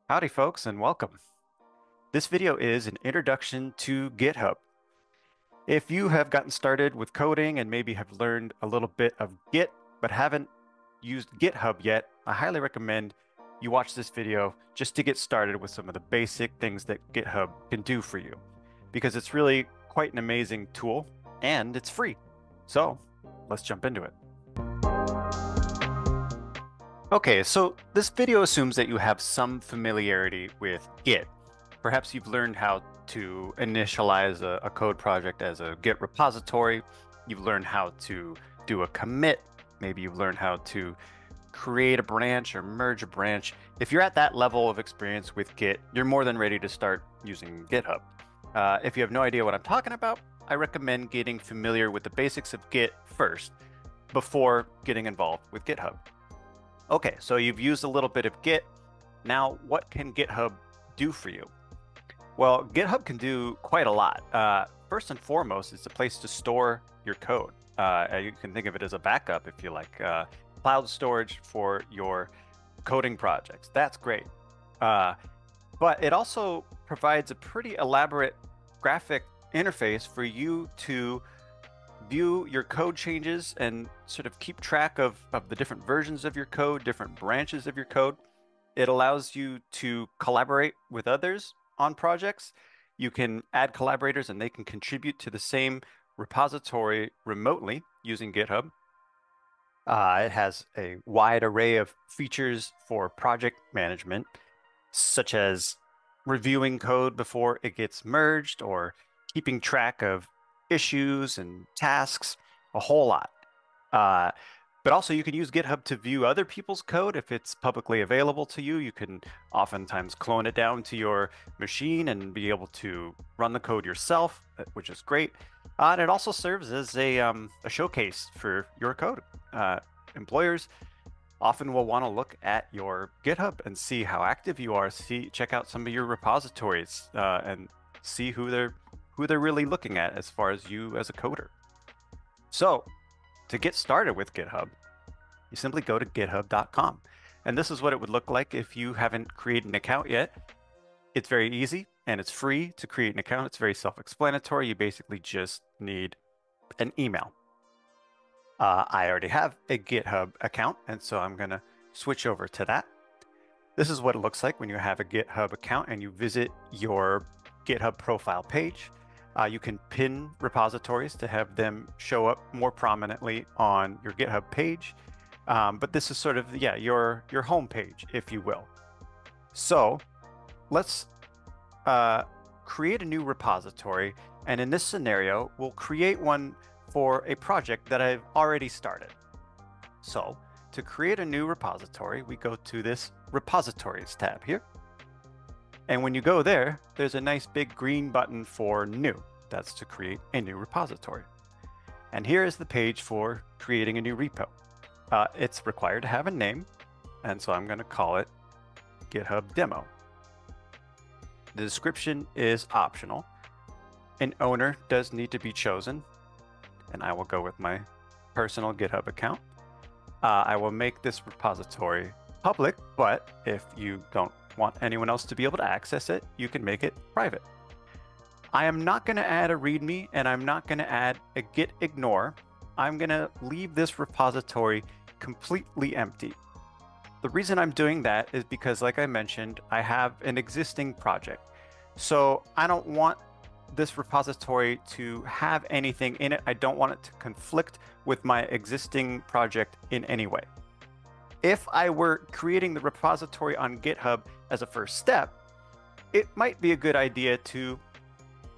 Howdy folks and welcome. This video is an introduction to GitHub. If you have gotten started with coding and maybe have learned a little bit of Git but haven't used GitHub yet, I highly recommend you watch this video just to get started with some of the basic things that GitHub can do for you, because it's really quite an amazing tool and it's free. So let's jump into it. Okay, so this video assumes that you have some familiarity with Git. Perhaps you've learned how to initialize a code project as a Git repository. You've learned how to do a commit. Maybe you've learned how to create a branch or merge a branch. If you're at that level of experience with Git, you're more than ready to start using GitHub. If you have no idea what I'm talking about, I recommend getting familiar with the basics of Git first before getting involved with GitHub. Okay, so you've used a little bit of Git. Now, what can GitHub do for you? Well, GitHub can do quite a lot. First and foremost, it's a place to store your code. You can think of it as a backup, if you like. Cloud storage for your coding projects. That's great. But it also provides a pretty elaborate graphic interface for you to view your code changes and sort of keep track of the different versions of your code, different branches of your code. It allows you to collaborate with others on projects. You can add collaborators and they can contribute to the same repository remotely using GitHub. It has a wide array of features for project management, such as reviewing code before it gets merged or keeping track of issues and tasks, a whole lot. Uh, but also you can use GitHub to view other people's code if it's publicly available to you. You can oftentimes clone it down to your machine and be able to run the code yourself, which is great. And it also serves as a showcase for your code. Employers often will want to look at your GitHub and see how active you are, check out some of your repositories, and see who they're really looking at as far as you as a coder. So to get started with GitHub, you simply go to github.com. And this is what it would look like if you haven't created an account yet. It's very easy and it's free to create an account. It's very self-explanatory. You basically just need an email. I already have a GitHub account, and so I'm going to switch over to that. This is what it looks like when you have a GitHub account and you visit your GitHub profile page. You can pin repositories to have them show up more prominently on your GitHub page. But this is sort of, your home page, if you will. So let's create a new repository. And in this scenario, we'll create one for a project that I've already started. So to create a new repository, we go to this Repositories tab here. And when you go there, there's a nice big green button for New. That's to create a new repository. And here is the page for creating a new repo. It's required to have a name, and so I'm going to call it GitHub Demo. The description is optional. An owner does need to be chosen, and I will go with my personal GitHub account. I will make this repository public, but if you don't want anyone else to be able to access it, you can make it private. I am not going to add a README and I'm not going to add a git ignore. I'm going to leave this repository completely empty. The reason I'm doing that is because, like I mentioned, I have an existing project. So I don't want this repository to have anything in it. I don't want it to conflict with my existing project in any way. If I were creating the repository on GitHub as a first step, it might be a good idea to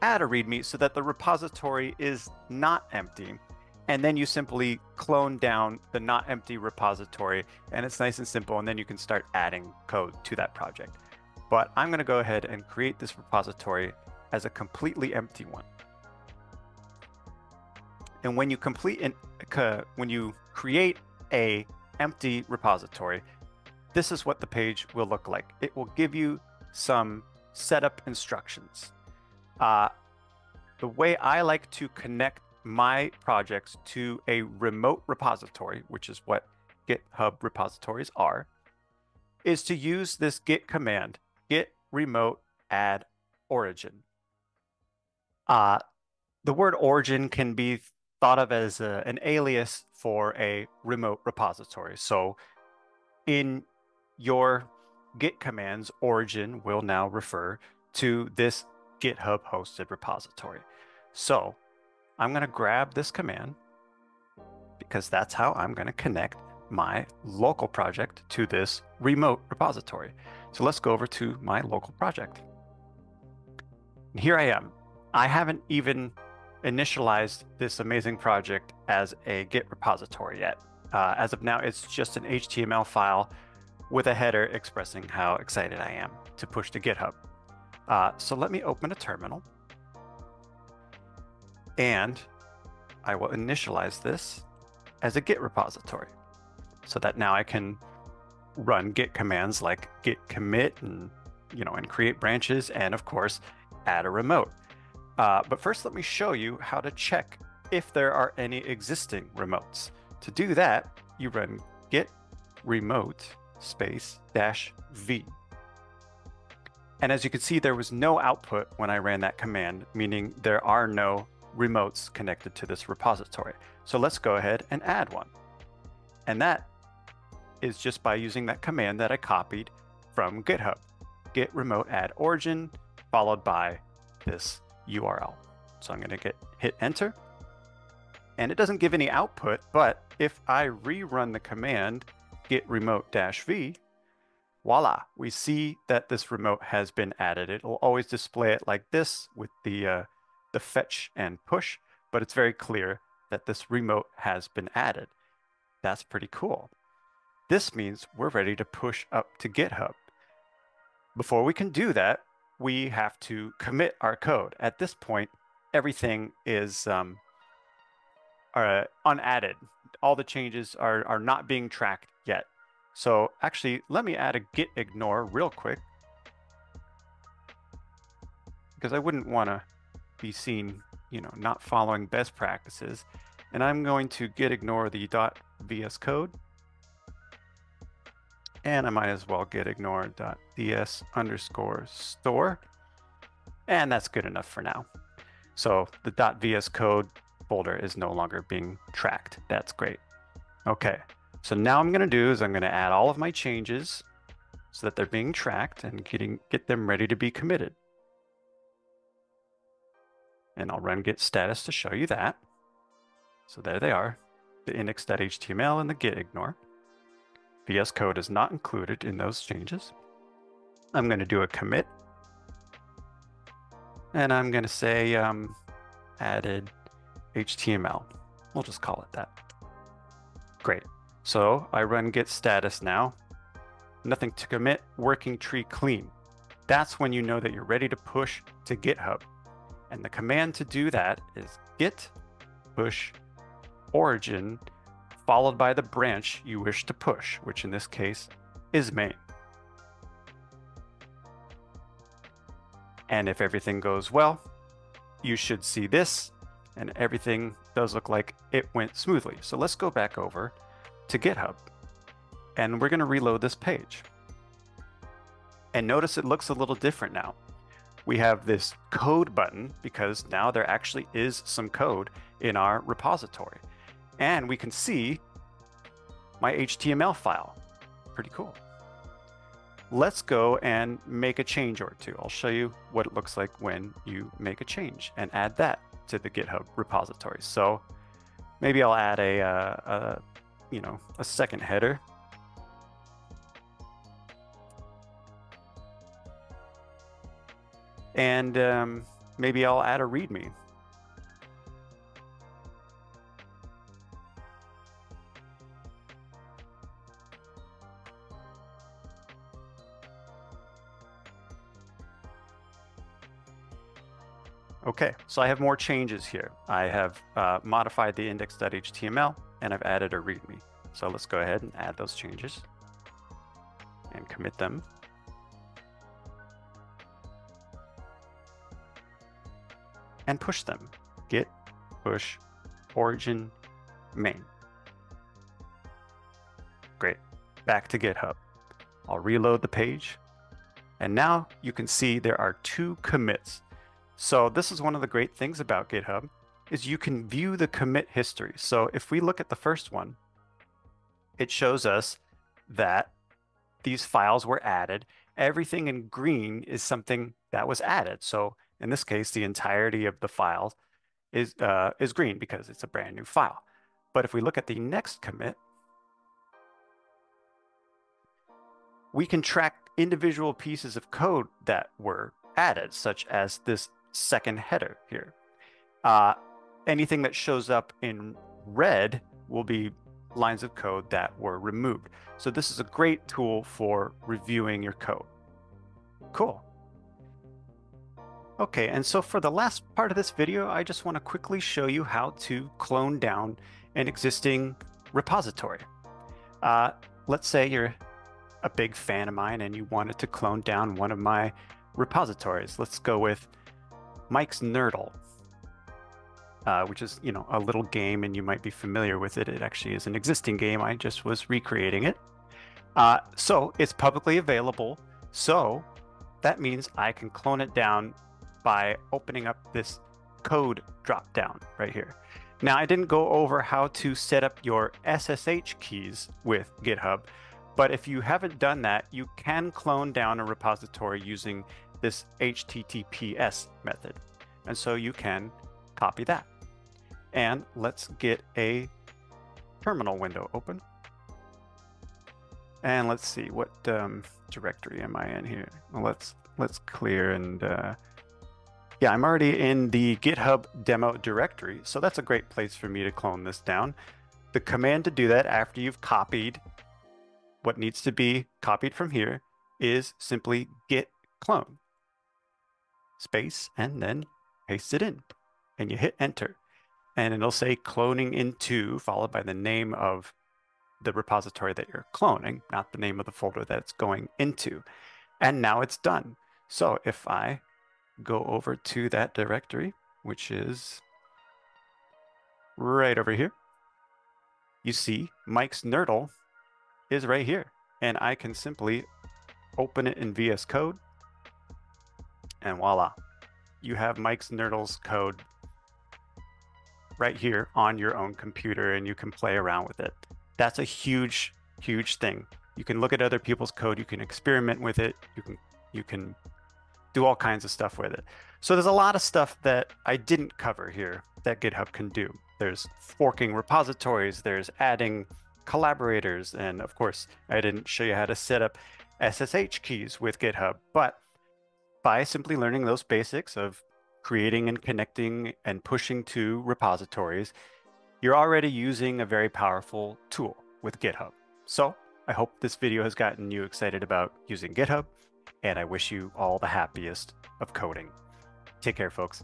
add a README so that the repository is not empty. And then you simply clone down the not empty repository, and it's nice and simple, and then you can start adding code to that project. But I'm going to go ahead and create this repository as a completely empty one. And when you create a empty repository, this is what the page will look like. It will give you some setup instructions. The way I like to connect my projects to a remote repository, which is what GitHub repositories are, is to use this git command git remote add origin. The word origin can be thought of as an alias for a remote repository. So in your Git commands, origin will now refer to this GitHub hosted repository. So I'm going to grab this command because that's how I'm going to connect my local project to this remote repository. So let's go over to my local project. And here I am. I haven't even initialized this amazing project as a Git repository yet. As of now, it's just an HTML file with a header expressing how excited I am to push to GitHub. So let me open a terminal, and I will initialize this as a Git repository so that now I can run Git commands like git commit and create branches, and of course add a remote. But first, let me show you how to check if there are any existing remotes. To do that, you run git remote space -v. And as you can see, there was no output when I ran that command, meaning there are no remotes connected to this repository. So let's go ahead and add one. And that is just by using that command that I copied from GitHub, git remote add origin, followed by this URL. So I'm going to hit enter, and it doesn't give any output, but if I rerun the command git remote -v, voila, we see that this remote has been added. It will always display it like this with the fetch and push, but it's very clear that this remote has been added. That's pretty cool. This means we're ready to push up to GitHub. Before we can do that, we have to commit our code. At this point, everything is unadded. All the changes are not being tracked yet. So actually, let me add a git ignore real quick, because I wouldn't want to be seen, not following best practices. And I'm going to git ignore the .vs code. And I might as well git ignore .ds_store. And that's good enough for now. So the .vs code folder is no longer being tracked. That's great. Okay, so now I'm going to do is I'm going to add all of my changes so that they're being tracked and get them ready to be committed. And I'll run git status to show you that. So there they are, the index.html and the git ignore. VS Code is not included in those changes. I'm going to do a commit, and I'm going to say added HTML. We'll just call it that. Great. So I run git status now. Nothing to commit, working tree clean. That's when you know that you're ready to push to GitHub. And the command to do that is git push origin followed by the branch you wish to push, which in this case is main. And if everything goes well, you should see this, and everything does look like it went smoothly. So let's go back over to GitHub, and we're going to reload this page. And notice it looks a little different now. We have this code button because now there actually is some code in our repository. And we can see my HTML file. Pretty cool. Let's go and make a change or two. I'll show you what it looks like when you make a change and add that to the GitHub repository. So maybe I'll add a second header. And maybe I'll add a README. Okay, so I have more changes here. I have modified the index.html, and I've added a README. So let's go ahead and add those changes and commit them. And push them. Git push origin main. Great. Back to GitHub. I'll reload the page, And now you can see there are 2 commits. So this is one of the great things about GitHub is you can view the commit history. So if we look at the first one, it shows us that these files were added. Everything in green is something that was added. So in this case, the entirety of the file is green because it's a brand new file. But if we look at the next commit, we can track individual pieces of code that were added, such as this second header here. Anything that shows up in red will be lines of code that were removed. So this is a great tool for reviewing your code. Cool. Okay, and so for the last part of this video, I just want to quickly show you how to clone down an existing repository. Let's say you're a big fan of mine and you wanted to clone down one of my repositories. Let's go with Mike's Nerdle, which is, a little game, and you might be familiar with it. It actually is an existing game. I just was recreating it. So it's publicly available. So that means I can clone it down by opening up this code dropdown right here. Now, I didn't go over how to set up your SSH keys with GitHub, but if you haven't done that, you can clone down a repository using this HTTPS method. And so you can copy that. And let's get a terminal window open. And let's see, what directory am I in here? Well, let's clear, and yeah, I'm already in the GitHub demo directory, so that's a great place for me to clone this down. The command to do that after you've copied what needs to be copied from here is simply git clone space and then paste it in, and you hit enter, and it'll say cloning into followed by the name of the repository that you're cloning, not the name of the folder that it's going into. And now it's done. So if I go over to that directory, which is right over here, you see Mike's Nerdle is right here. And I can simply open it in VS Code, and voila, you have Mike's Nerdle's code right here on your own computer, and you can play around with it. That's a huge, huge thing. You can look at other people's code, you can experiment with it, you can do all kinds of stuff with it. So there's a lot of stuff that I didn't cover here that GitHub can do. There's forking repositories, there's adding collaborators, and of course, I didn't show you how to set up SSH keys with GitHub, but by simply learning those basics of creating and connecting and pushing to repositories, you're already using a very powerful tool with GitHub. So I hope this video has gotten you excited about using GitHub, and I wish you all the happiest of coding. Take care, folks.